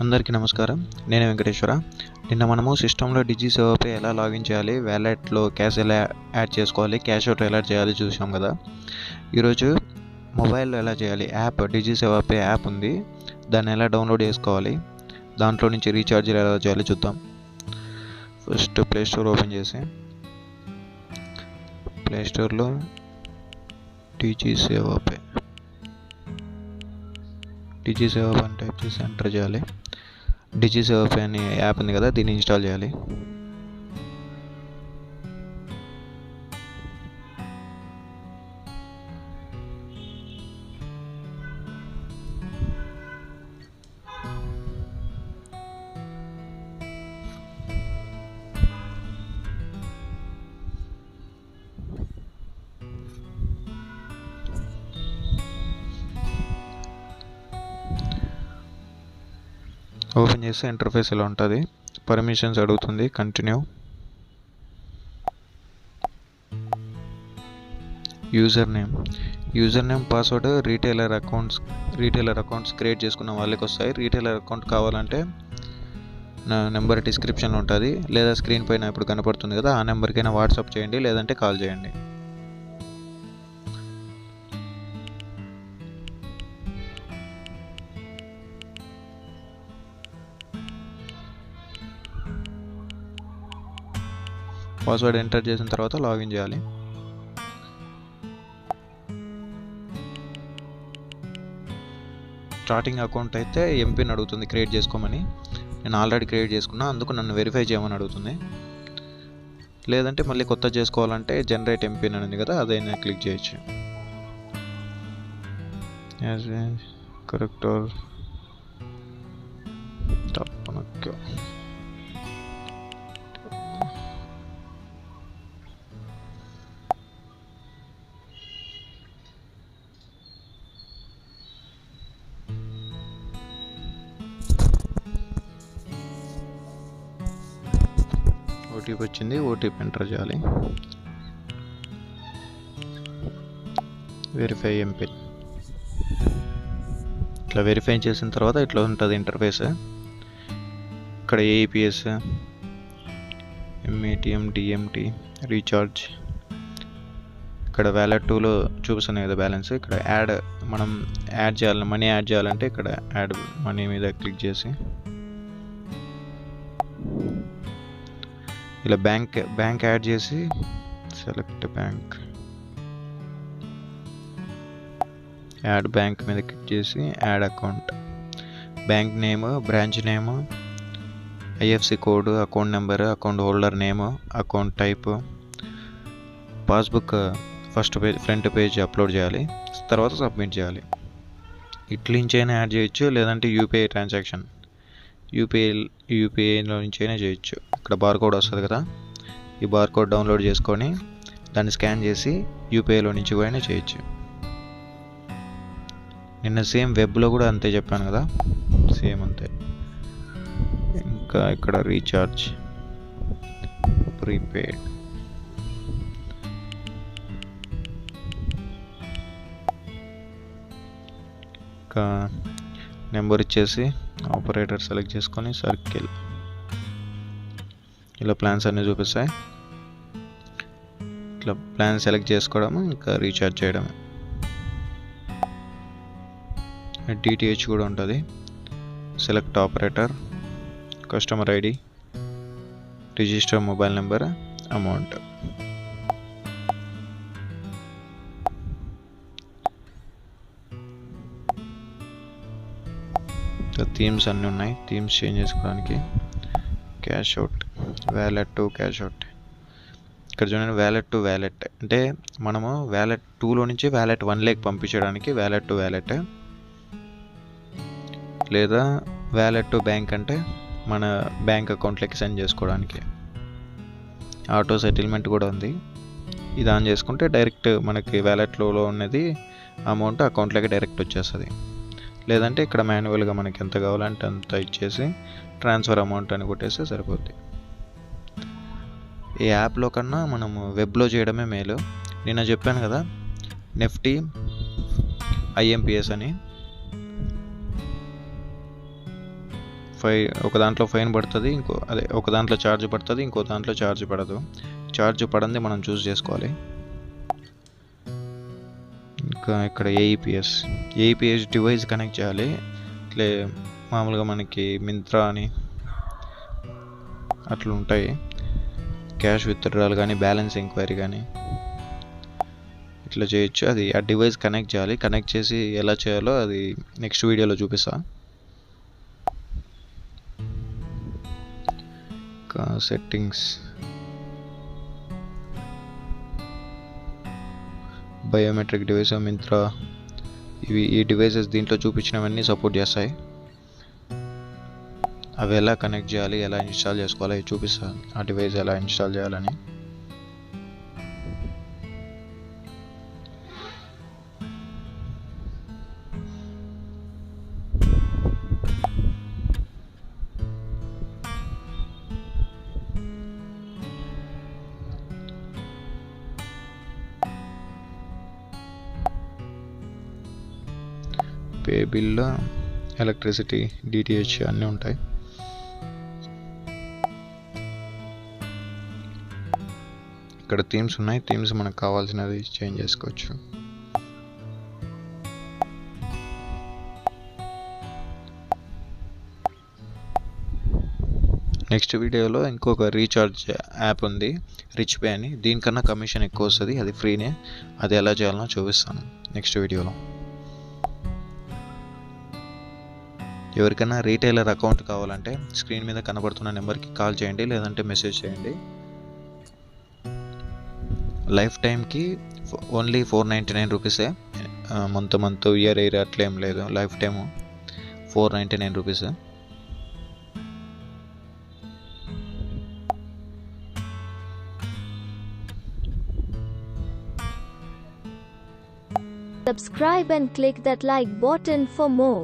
అందరికీ నమస్కారం. నేను వెంకటేశ్వర. నిన్న మనము సిస్టంలో డిజి సేవపై ఎలా లాగిన్ చేయాలి, వ్యాలెట్లో క్యాష్ ఎలా యాడ్ చేసుకోవాలి, క్యాష్ అవుట్ ఎలా చేయాలి చూసాం కదా. ఈరోజు మొబైల్లో ఎలా చేయాలి, యాప్ డిజి సేవపై యాప్ ఉంది, దాన్ని ఎలా డౌన్లోడ్ చేసుకోవాలి, దాంట్లో నుంచి రీఛార్జ్ ఎలా చేయాలి చూద్దాం. ఫస్ట్ ప్లే స్టోర్ ఓపెన్ చేసి ప్లే స్టోర్లో డిజి సేవపై అని టైప్ చేసి ఎంటర్ చేయాలి. డిజి సేవపై అనే యాప్ ఉంది కదా, దీన్ని ఇన్స్టాల్ చేయాలి. ఓపెన్ చేస్తే ఇంటర్ఫేస్ ఇలా ఉంటుంది. పర్మిషన్స్ అడుగుతుంది, continue. User name password retailer accounts create చేసుకున్న వాళ్ళకి వస్తాయి. రీటైలర్ అకౌంట్ కావాలంటే నా నెంబర్ డిస్క్రిప్షన్లో ఉంటుంది, లేదా స్క్రీన్ పైన ఇప్పుడు కనపడుతుంది కదా, ఆ నెంబర్కైనా వాట్సాప్ చేయండి, లేదంటే కాల్ చేయండి. పాస్వర్డ్ ఎంటర్ చేసిన తర్వాత లాగిన్ చేయాలి. స్టార్టింగ్ అకౌంట్ అయితే ఎంపిన్ అడుగుతుంది క్రియేట్ చేసుకోమని. నేను ఆల్రెడీ క్రియేట్ చేసుకున్నా, అందుకు నన్ను వెరిఫై చేయమని అడుగుతుంది. లేదంటే మళ్ళీ కొత్త చేసుకోవాలంటే జనరేట్ ఎంపిన్ అని ఉంది కదా, అదైనా క్లిక్ చేయొచ్చు. కరెక్ట్ తప్పనొక్క ఓటీపీ వచ్చింది, ఓటీపీ ఎంటర్ చేయాలి. Verify MPIN. ఇట్లా వెరిఫై చేసిన తర్వాత ఇట్లా ఉంటుంది ఇంటర్ఫేస్. ఇక్కడ ఏఈపిఎస్, ఎంఏటిఎం, డిఎంటి, రీఛార్జ్. ఇక్కడ వ్యాలెట్ 2లో చూపిస్తున్నాయి కదా బ్యాలెన్స్. ఇక్కడ మనం యాడ్ చేయాలి, మనీ యాడ్ చేయాలంటే ఇక్కడ యాడ్ మనీ మీద క్లిక్ చేసి ఇలా బ్యాంక్ యాడ్ చేసి సెలెక్ట్ బ్యాంక్, యాడ్ బ్యాంక్ మీద క్లిక్ చేసి add account, bank name, branch name, IFC code, account number, account holder name, account type, passbook front page upload చేయాలి. తర్వాత సబ్మిట్ చేయాలి. ఇట్ల నుంచి అయినా యాడ్ చేయొచ్చు, లేదంటే యూపీఐ ట్రాన్సాక్షన్ యూపీఐలో నుంచి అయినా చేయొచ్చు. ఇక్కడ బార్కోడ్ వస్తుంది కదా, ఈ బార్కోడ్ డౌన్లోడ్ చేసుకొని దాన్ని స్కాన్ చేసి యూపీఐలో నుంచి కూడా చేయొచ్చు. నిన్న సేమ్ వెబ్లో కూడా అంతే చెప్పాను కదా, సేమ్ అంతే. ఇంకా ఇక్కడ రీఛార్జ్, ప్రీపెయిడ్, ఇంకా నెంబర్ ఇచ్చేసి ఆపరేటర్ సెలెక్ట్ చేసుకొని సర్కిల్. ఇలా ప్లాన్స్ అన్నీ చూపిస్తాయి. ఇట్లా ప్లాన్ సెలెక్ట్ చేసుకోవడం, ఇంకా రీఛార్జ్ చేయడం. డిటిహెచ్ కూడా ఉంటుంది. Select operator, customer ID, register mobile number, amount. Themes అన్నీ ఉన్నాయి, థీమ్స్ చేంజ్ చేసుకోవడానికి. Cash out, wallet to cash out. ఇక్కడ చూడండి, వ్యాలెట్ టు వ్యాలెట్ అంటే మనము వ్యాలెట్ 2లో నుంచి వ్యాలెట్ 1లోకి పంపించడానికి వ్యాలెట్ టు వ్యాలెట్, లేదా వ్యాలెట్ టు బ్యాంక్ అంటే మన బ్యాంక్ అకౌంట్లోకి సెండ్ చేసుకోవడానికి. ఆటో సెటిల్మెంట్ కూడా ఉంది. ఇది ఆన్ చేసుకుంటే డైరెక్ట్ మనకి వ్యాలెట్లో ఉన్నది అమౌంట్ అకౌంట్లోకి డైరెక్ట్ వచ్చేస్తుంది. లేదంటే ఇక్కడ మాన్యువల్గా మనకి ఎంత కావాలంటే అంత ఇచ్చేసి ట్రాన్స్ఫర్ అమౌంట్ అని కొట్టేస్తే సరిపోద్ది. ఈ యాప్లో కన్నా మనము వెబ్లో చేయడమే మేలు. నిన్న చెప్పాను కదా, నెఫ్టీ ఐఎంపిఎస్ అని ఒక దాంట్లో ఫైన్ పడుతుంది, ఒక దాంట్లో ఛార్జ్ పడుతుంది, ఇంకో దాంట్లో ఛార్జ్ పడదు. ఛార్జ్ పడంది మనం చూస్ చేసుకోవాలి. ఇంకా ఇక్కడ ఏఈపిఎస్ డివైస్ కనెక్ట్ చేయాలి. ఇట్లే మామూలుగా మనకి మింత్రా అని అట్లా ఉంటాయి, క్యాష్ విత్డ్రాల్ కానీ బ్యాలెన్స్ ఎంక్వైరీ కానీ ఇట్లా చేయొచ్చు. అది ఆ డివైస్ కనెక్ట్ చేయాలి. కనెక్ట్ చేసి ఎలా చేయాలో అది నెక్స్ట్ వీడియోలో చూపిస్తా. ఇంకా సెట్టింగ్స్, బయోమెట్రిక్ డివైస్, మింత్రా, ఈ డివైసెస్ దీంట్లో చూపించినవన్నీ సపోర్ట్ చేస్తాయి. అవి ఎలా కనెక్ట్ చేయాలి, ఎలా ఇన్స్టాల్ చేసుకోవాలి అవి చూపిస్తాను. ఆ డివైస్ ఎలా ఇన్స్టాల్ చేయాలని. పే బిల్, ఎలక్ట్రిసిటీ, డిటిహెచ్ అన్నీ ఉంటాయి. ఇక్కడ థీమ్స్ ఉన్నాయి. థీమ్స్ మనకు కావాల్సినది చేంజ్ చేసుకోవచ్చు. నెక్స్ట్ వీడియోలో ఇంకొక రీఛార్జ్ యాప్ ఉంది, రిచ్ పే అని. దీనికన్నా కమిషన్ ఎక్కువ వస్తుంది, అది ఫ్రీనే. అది ఎలా చేయాలనో చూపిస్తాను నెక్స్ట్ వీడియోలో. ఎవరికైనా రీటైలర్ అకౌంట్ కావాలంటే స్క్రీన్ మీద కనబడుతున్న నెంబర్కి కాల్ చేయండి, లేదంటే మెసేజ్ చేయండి. లైఫ్ టైంకి ఓన్లీ 499 రూపీసే. మంత్ ఇయర్ అట్లేం లేదు. Life time 499 rupees. Subscribe and click that like button for more.